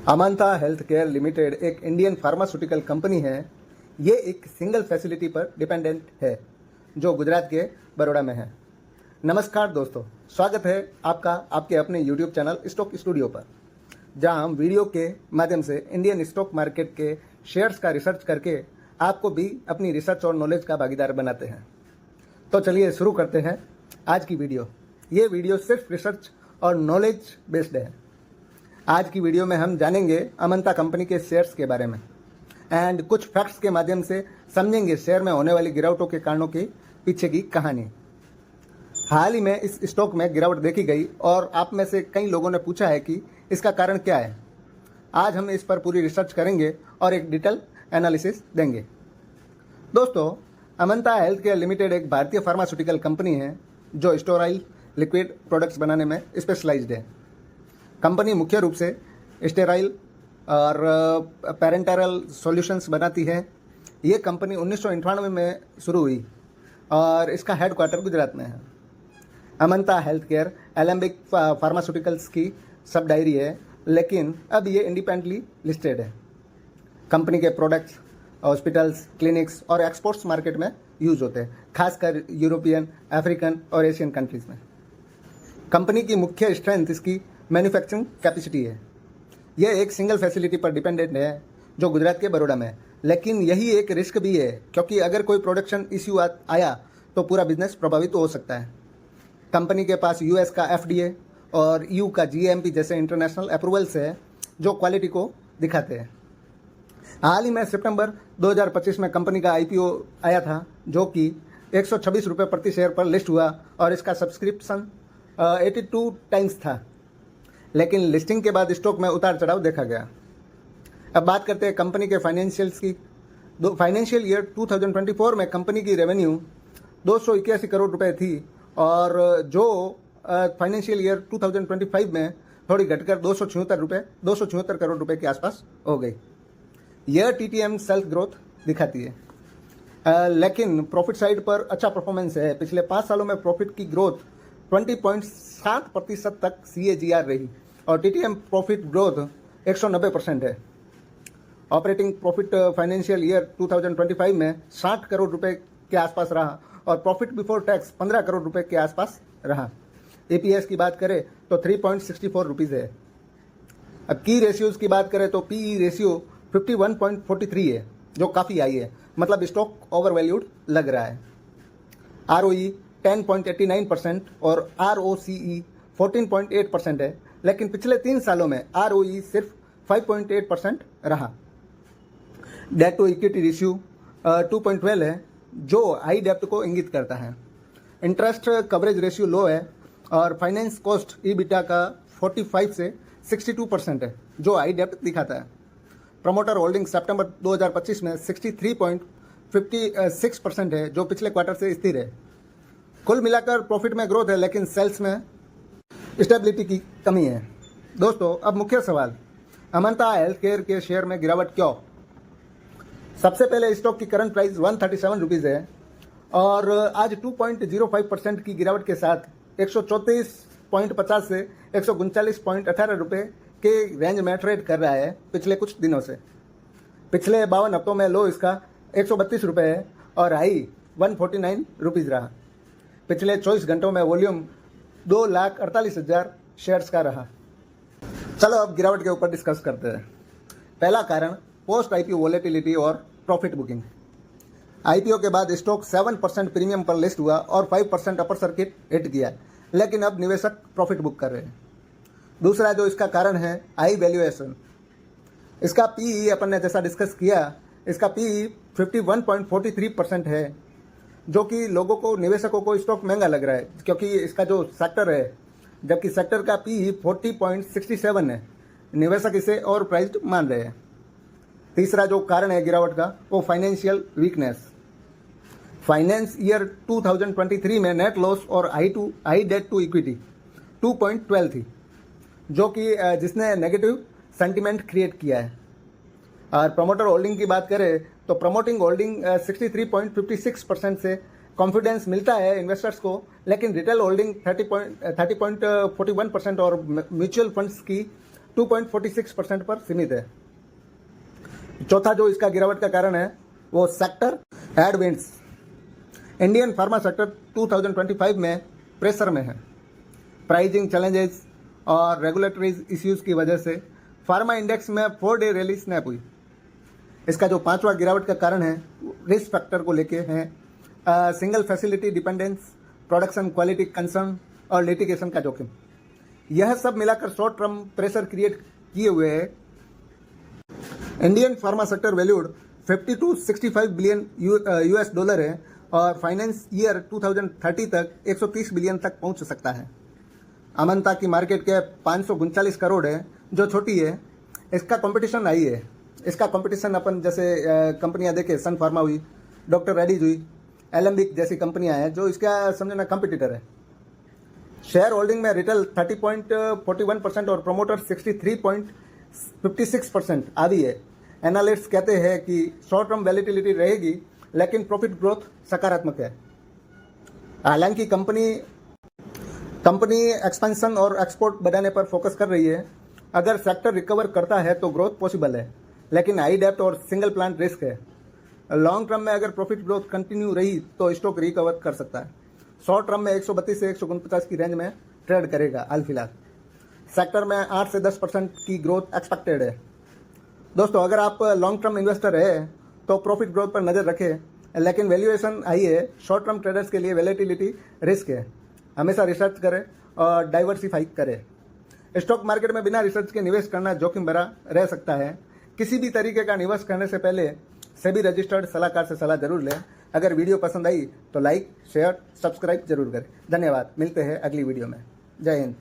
अमांता health care limited एक Indian pharmaceutical company है। ये एक सिंगल फैसिलिटी पर डिपेंडेंट है जो गुजरात के बड़ौदा में है। नमस्कार दोस्तों, स्वागत है आपका आपके अपने यूट्यूब चैनल स्टॉक स्टूडियो पर, जहां हम वीडियो के माध्यम से इंडियन स्टॉक मार्केट के शेयर्स का रिसर्च करके आपको भी अपनी रिसर्च और नॉलेज का भागीदार बनाते हैं। तो चलिए शुरू करते हैं आज की वीडियो। ये वीडियो सिर्फ रिसर्च और नॉलेज बेस्ड है। आज की वीडियो में हम जानेंगे अमांता कंपनी के शेयर्स के बारे में एंड कुछ फैक्ट्स के माध्यम से समझेंगे शेयर में होने वाली गिरावटों के कारणों के पीछे की कहानी। हाल ही में इस स्टॉक में गिरावट देखी गई और आप में से कई लोगों ने पूछा है कि इसका कारण क्या है। आज हम इस पर पूरी रिसर्च करेंगे और एक डिटेल एनालिसिस देंगे। दोस्तों, अमांता हेल्थ केयर लिमिटेड एक भारतीय फार्मास्यूटिकल कंपनी है जो स्टेरॉइल लिक्विड प्रोडक्ट्स बनाने में स्पेशलाइज्ड है। कंपनी मुख्य रूप से स्टेरॉइल और पेरेंटरल सॉल्यूशंस बनाती है। ये कंपनी 1998 में शुरू हुई और इसका हेडक्वार्टर गुजरात में है। अमांता हेल्थ केयर एलेम्बिक फार्मास्यूटिकल्स की सब डायरी है, लेकिन अब ये इंडिपेंडेंटली लिस्टेड है। कंपनी के प्रोडक्ट्स हॉस्पिटल्स, क्लिनिक्स और एक्सपोर्ट्स मार्केट में यूज होते हैं, खासकर यूरोपियन, अफ्रीकन और एशियन कंट्रीज में। कंपनी की मुख्य स्ट्रेंथ इसकी मैन्युफैक्चरिंग कैपेसिटी है। यह एक सिंगल फैसिलिटी पर डिपेंडेंट है जो गुजरात के बड़ौदा में है, लेकिन यही एक रिस्क भी है क्योंकि अगर कोई प्रोडक्शन इश्यू आया तो पूरा बिजनेस प्रभावित हो सकता है। कंपनी के पास यूएस का एफडीए और ईयू का जीएमपी जैसे इंटरनेशनल अप्रूवल्स है जो क्वालिटी को दिखाते हैं। हाल ही में सितंबर 2025 में कंपनी का आईपीओ आया था जो कि 126 रुपये प्रति शेयर पर लिस्ट हुआ और इसका सब्सक्रिप्शन 82 टाइम्स था, लेकिन लिस्टिंग के बाद स्टॉक में उतार चढ़ाव देखा गया। अब बात करते हैं कंपनी के फाइनेंशियल्स की। फाइनेंशियल ईयर 2024 में कंपनी की रेवेन्यू 281 करोड़ रुपए थी और जो फाइनेंशियल ईयर 2025 में थोड़ी घटकर 276 करोड़ रुपए के आसपास हो गई। यह टीटीएम सेल्फ ग्रोथ दिखाती है, लेकिन प्रॉफिट साइड पर अच्छा परफॉर्मेंस है। पिछले 5 सालों में प्रॉफिट की ग्रोथ 20.7% तक CAGR रही और टीटीएम प्रॉफिट ग्रोथ 190% है। ऑपरेटिंग प्रॉफिट फाइनेंशियल ईयर 2025 में 60 करोड़ रुपए के आसपास रहा और प्रॉफिट बिफोर टैक्स 15 करोड़ रुपए के आसपास रहा। EPS की बात करें तो 3.64 रुपीज़ है। अब की रेशियोज़ की बात करें तो PE रेशियो 51.43 है जो काफ़ी हाई है, मतलब स्टॉक ओवर वैल्यूड लग रहा है। ROE 10.89% और ROCE 14.8% है, लेकिन पिछले 3 सालों में ROE सिर्फ 5.8% रहा। डेट टू इक्विटी रेशियो 2.12 है जो हाई डेप्ट को इंगित करता है। इंटरेस्ट कवरेज रेशियो लो है और फाइनेंस कॉस्ट EBITDA का 45 से 62% है जो हाई डेप्ट दिखाता है। प्रमोटर होल्डिंग सितंबर 2025 में 63.56% है जो पिछले क्वार्टर से स्थिर है। कुल मिलाकर प्रॉफिट में ग्रोथ है, लेकिन सेल्स में स्टेबिलिटी की कमी है। दोस्तों, अब मुख्य सवाल, अमांता हेल्थ केयर के शेयर में गिरावट क्यों? सबसे पहले स्टॉक की करंट प्राइस 137 रुपीज़ है और आज 2.05% की गिरावट के साथ 134.50 से 139.18 रुपये के रेंज में ट्रेड कर रहा है पिछले कुछ दिनों से। पिछले 52 हफ्तों में लो इसका 132 रुपये है और हाई 149 रुपीज़ रहा। पिछले 24 घंटों में वॉल्यूम 2,48,000 शेयर्स का रहा। चलो अब गिरावट के ऊपर डिस्कस करते हैं। पहला कारण पोस्ट आईपीओ वॉलेटिलिटी और प्रॉफिट बुकिंग। आईपीओ के बाद स्टॉक 7% प्रीमियम पर लिस्ट हुआ और 5% अपर सर्किट हिट किया, लेकिन अब निवेशक प्रॉफिट बुक कर रहे हैं। दूसरा जो इसका कारण है हाई वैल्यूएशन। इसका PE अपन ने जैसा डिस्कस किया, इसका PE 51.43% है जो कि लोगों को, निवेशकों को स्टॉक महंगा लग रहा है क्योंकि इसका जो सेक्टर है, जबकि सेक्टर का PE 40.67 है। निवेशक इसे ओवर प्राइस्ड मान रहे हैं। तीसरा जो कारण है गिरावट का वो फाइनेंशियल वीकनेस। फाइनेंस ईयर 2023 में नेट लॉस और हाई डेट टू इक्विटी 2.12 थी जो कि जिसने नेगेटिव सेंटिमेंट क्रिएट किया है। और प्रमोटर होल्डिंग की बात करें तो प्रमोटिंग होल्डिंग 63.56% से कॉन्फिडेंस मिलता है इन्वेस्टर्स को, लेकिन रिटेल होल्डिंग 30.41% और म्यूचुअल फंड्स की 2.46% पर सीमित है। चौथा जो इसका गिरावट का कारण है वो sector headwinds. Indian pharma sector 2025 में प्रेशर में है। प्राइसिंग चैलेंजेस और रेगुलेटरी इश्यूज की वजह से फार्मा इंडेक्स में 4 डे रैली स्नैप हुई। इसका जो पांचवा गिरावट का कारण है रिस्क फैक्टर को लेके है single facility dependence, production quality concern और लिटिगेशन का जोखिम। यह सब मिलाकर शॉर्ट टर्म प्रेशर क्रिएट किए हुए है। Indian pharma sector valued 50 to 65 billion US dollar है और फाइनेंस ईयर 2030 तक 130 बिलियन तक पहुंच सकता है। अमनता की मार्केट कैप 539 करोड़ है जो छोटी है। इसका कंपटीशन हाई है। इसका कंपटीशन अपन जैसे कंपनियां देखें, सन फार्मा हुई, डॉक्टर रेड्डीज हुई, एलेम्बिक जैसी कंपनियां हैं जो इसका समझना कंपटीटर है। शेयर होल्डिंग में रिटेल 30.41% और प्रोमोटर 63.56% आदि है। एनालिस्ट्स कहते हैं कि शॉर्ट टर्म वैलिटिलिटी रहेगी लेकिन प्रॉफिट ग्रोथ सकारात्मक है। हालांकि कंपनी एक्सपेंशन और एक्सपोर्ट बढ़ाने पर फोकस कर रही है। अगर सेक्टर रिकवर करता है तो ग्रोथ पॉसिबल है, लेकिन हाई डेप्थ और सिंगल प्लांट रिस्क है। लॉन्ग टर्म में अगर प्रॉफिट ग्रोथ कंटिन्यू रही तो स्टॉक रिकवर कर सकता है। शॉर्ट टर्म में 132 से 149 की रेंज में ट्रेड करेगा हाल फिलहाल। सेक्टर में 8 से 10% की ग्रोथ एक्सपेक्टेड है। दोस्तों, अगर आप लॉन्ग टर्म इन्वेस्टर है तो प्रॉफिट ग्रोथ पर नज़र रखें, लेकिन वैल्यूएशन हाई है। शॉर्ट टर्म ट्रेडर्स के लिए वैलेटिलिटी रिस्क है। हमेशा रिसर्च करें और डाइवर्सिफाई करें। स्टॉक मार्केट में बिना रिसर्च के निवेश करना जोखिम भरा रह सकता है। किसी भी तरीके का निवेश करने से पहले सेबी रजिस्टर्ड सलाहकार से सलाह जरूर लें। अगर वीडियो पसंद आई तो लाइक, शेयर, सब्सक्राइब जरूर करें। धन्यवाद। मिलते हैं अगली वीडियो में। जय हिंद।